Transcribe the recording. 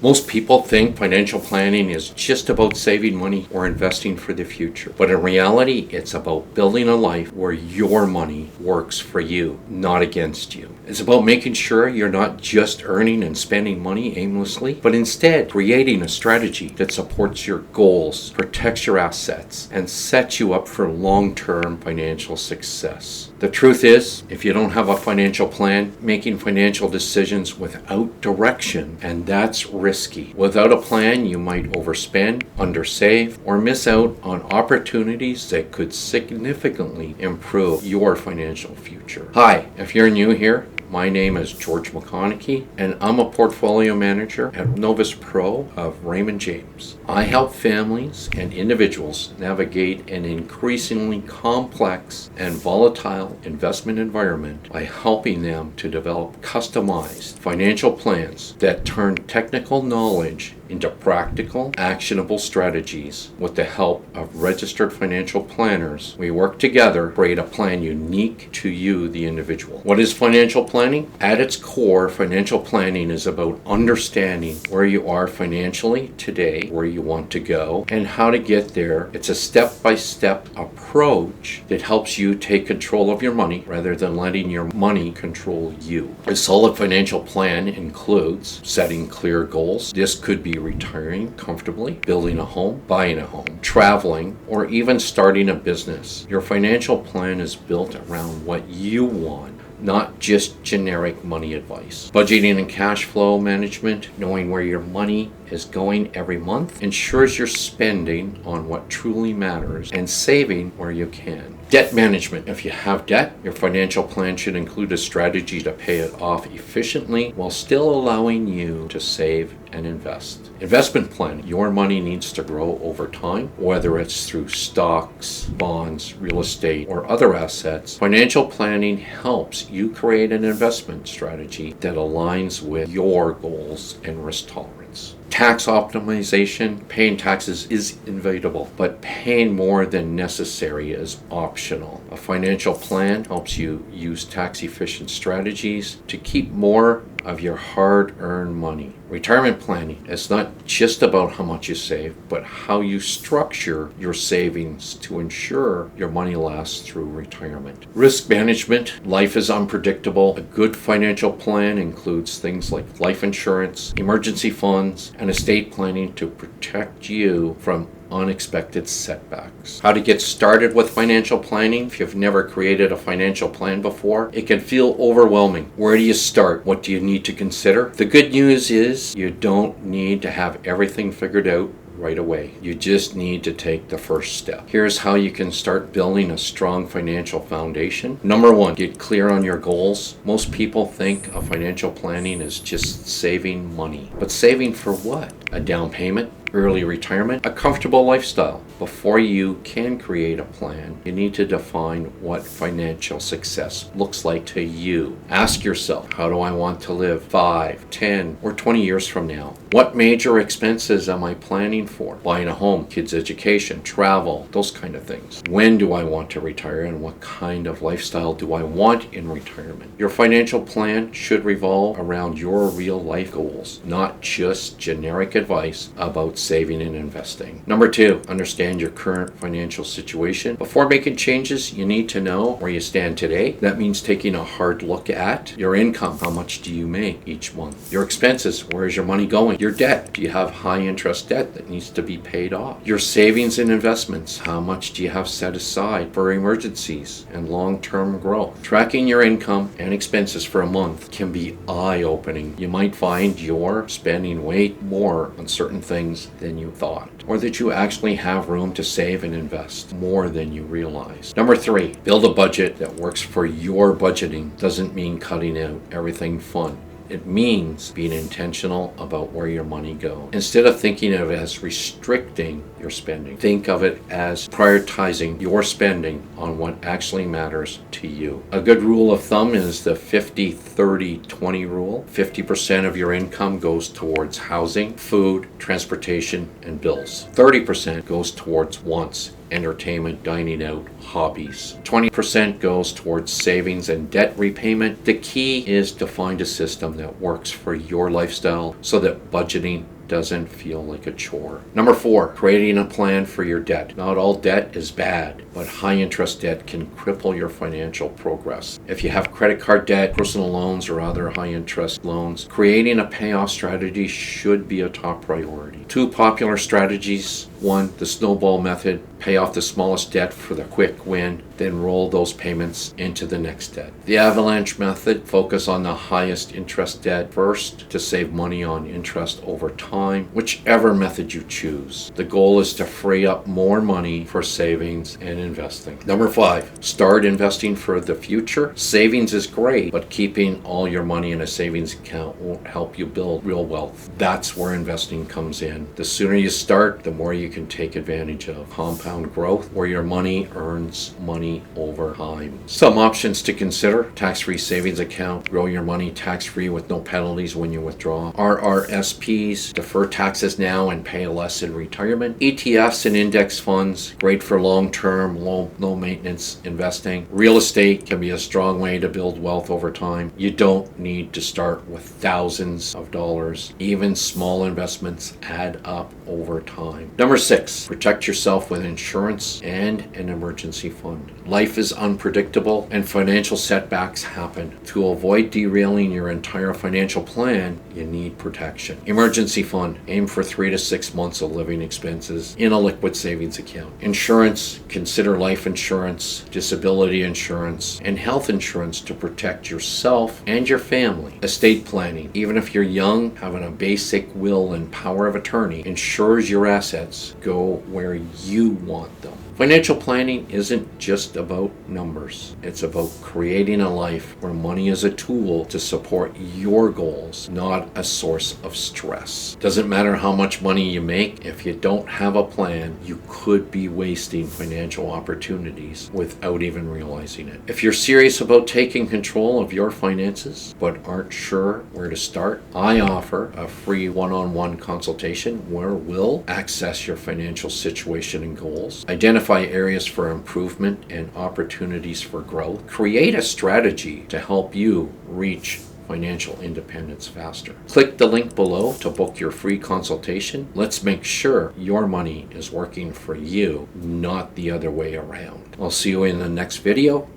Most people think financial planning is just about saving money or investing for the future. But in reality, it's about building a life where your money works for you, not against you. It's about making sure you're not just earning and spending money aimlessly, but instead creating a strategy that supports your goals, protects your assets, and sets you up for long-term financial success. The truth is, if you don't have a financial plan, making financial decisions without direction, and that's risky. Without a plan, you might overspend, undersave, or miss out on opportunities that could significantly improve your financial future. Hi, if you're new here, my name is George McConechy, and I'm a portfolio manager at Novus Pro of Raymond James. I help families and individuals navigate an increasingly complex and volatile investment environment by helping them to develop customized financial plans that turn technical knowledge into practical, actionable strategies. With the help of registered financial planners, we work together to create a plan unique to you, the individual. What is financial planning? At its core, financial planning is about understanding where you are financially today, where you want to go, and how to get there. It's a step-by-step approach that helps you take control of your money rather than letting your money control you. A solid financial plan includes setting clear goals. This could be retiring comfortably, building a home, buying a home, traveling, or even starting a business. Your financial plan is built around what you want, not just generic money advice. Budgeting and cash flow management, knowing where your money is going every month, ensures you're spending on what truly matters and saving where you can. Debt management. If you have debt, your financial plan should include a strategy to pay it off efficiently while still allowing you to save and invest. Investment plan. Your money needs to grow over time, whether it's through stocks, bonds, real estate, or other assets. Financial planning helps you create an investment strategy that aligns with your goals and risk tolerance. Tax optimization. Paying taxes is inevitable, but paying more than necessary is optional. A financial plan helps you use tax-efficient strategies to keep more of your hard-earned money. Retirement planning is not just about how much you save, but how you structure your savings to ensure your money lasts through retirement. Risk management. Life is unpredictable. A good financial plan includes things like life insurance, emergency funds, and estate planning to protect you from unexpected setbacks. How to get started with financial planning? If you've never created a financial plan before, it can feel overwhelming. Where do you start? What do you need to consider? The good news is you don't need to have everything figured out right away. You just need to take the first step. Here's how you can start building a strong financial foundation. Number one, get clear on your goals. Most people think of financial planning as just saving money. But saving for what? A down payment? Early retirement, a comfortable lifestyle. Before you can create a plan, you need to define what financial success looks like to you. Ask yourself, how do I want to live 5, 10, or 20 years from now? What major expenses am I planning for? Buying a home, kids' education, travel, those kind of things. When do I want to retire, and what kind of lifestyle do I want in retirement? Your financial plan should revolve around your real life goals, not just generic advice about saving and investing. Number two, understand your current financial situation. Before making changes, you need to know where you stand today. That means taking a hard look at your income. How much do you make each month? Your expenses. Where is your money going? Your debt. Do you have high interest debt that needs to be paid off? Your savings and investments. How much do you have set aside for emergencies and long-term growth? Tracking your income and expenses for a month can be eye-opening. You might find you're spending way more on certain things than you thought, or that you actually have room to save and invest more than you realize. Number three, build a budget that works for your budgeting. Doesn't mean cutting out everything fun. It means being intentional about where your money goes. Instead of thinking of it as restricting your spending, think of it as prioritizing your spending on what actually matters to you. A good rule of thumb is the 50-30-20 rule. 50% of your income goes towards housing, food, transportation, and bills. 30% goes towards wants entertainment, dining out, hobbies. 20% goes towards savings and debt repayment. The key is to find a system that works for your lifestyle so that budgeting doesn't feel like a chore. Number 4, creating a plan for your debt. Not all debt is bad, but high interest debt can cripple your financial progress. If you have credit card debt, personal loans, or other high interest loans, creating a payoff strategy should be a top priority. 2 popular strategies. 1, the snowball method. Pay off the smallest debt for the quick win, then roll those payments into the next debt. The avalanche method. Focus on the highest interest debt first to save money on interest over time, whichever method you choose. The goal is to free up more money for savings and investing. Number 5, start investing for the future. Savings is great, but keeping all your money in a savings account won't help you build real wealth. That's where investing comes in. The sooner you start, the more you can take advantage of compound growth, where your money earns money over time. Some options to consider: tax-free savings account, grow your money tax-free with no penalties when you withdraw. RRSPs, defer taxes now and pay less in retirement. ETFs and index funds, great for long-term, low maintenance investing. Real estate can be a strong way to build wealth over time. You don't need to start with thousands of dollars. Even small investments add up over time. Number 6, protect yourself with insurance and an emergency fund. Life is unpredictable and financial setbacks happen. To avoid derailing your entire financial plan, you need protection. Emergency fund, aim for 3 to 6 months of living expenses in a liquid savings account. Insurance, consider life insurance, disability insurance, and health insurance to protect yourself and your family. Estate planning, even if you're young, having a basic will and power of attorney ensures your assets go where you want them. Financial planning isn't just about numbers. It's about creating a life where money is a tool to support your goals, not a source of stress. Doesn't matter how much money you make, if you don't have a plan, you could be wasting financial opportunities without even realizing it. If you're serious about taking control of your finances but aren't sure where to start, I offer a free one-on-one consultation where we'll access your financial situation and goals, identify areas for improvement and opportunities for growth, create a strategy to help you reach financial independence faster. Click the link below to book your free consultation. Let's make sure your money is working for you, not the other way around. I'll see you in the next video.